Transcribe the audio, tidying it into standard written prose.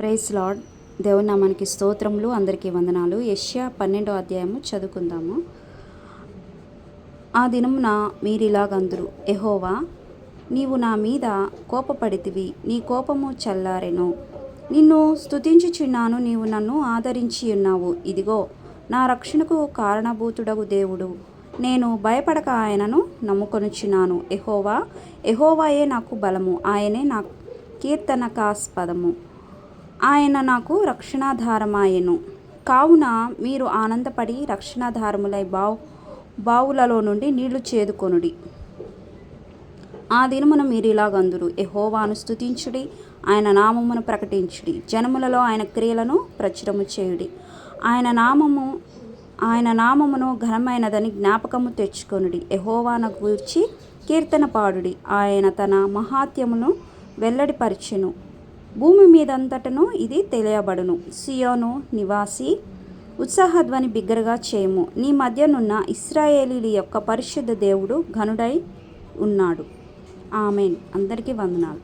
Praise lord. దేవుని నామానికి స్తోత్రములు. అందరికీ వందనాలు. యెషయా 12వ అధ్యాయము చదువుకుందాము. ఆ దినమున మీరిలాగందురు, యెహోవా నీవు నా మీద కోపపడితివి, నీ కోపము చల్లారెను. నిన్ను స్తుతించుచున్నాను, నీవు నన్ను ఆదరించి ఉన్నావు. ఇదిగో నా రక్షణకు కారణభూతుడగు దేవుడు, నేను భయపడక ఆయనను నమ్ముకొనుచున్నాను. యెహోవాయే నాకు బలము, ఆయనే నా కీర్తనకాస్పదము, ఆయన నాకు రక్షణాధారమాయెను. కావున మీరు ఆనందపడి రక్షణాధారములై బావులలో నుండి నీళ్లు చేదుకొనుడి. ఆ దినమున మీరిలాగందురు, యెహోవాను స్తుతించుడి, ఆయన నామమును ప్రకటించుడి, జనములలో ఆయన క్రియలను ప్రచురము చేయుడి. ఆయన నామమును ఘనమైనదని జ్ఞాపకము తెచ్చుకొనుడి. యెహోవాను గూర్చి కీర్తన పాడుడి, ఆయన తన మహాత్యమును వెల్లడిపరచెను. భూమి మీదంతటను ఇది తెలియబడును. సియోను నివాసి, ఉత్సాహధ్వని బిగ్గరగా చేయము. నీ మధ్యనున్న ఇశ్రాయేలీయుల యొక్క పరిశుద్ధ దేవుడు ఘనుడై ఉన్నాడు. ఆమేన్. అందరికీ వందనాలు.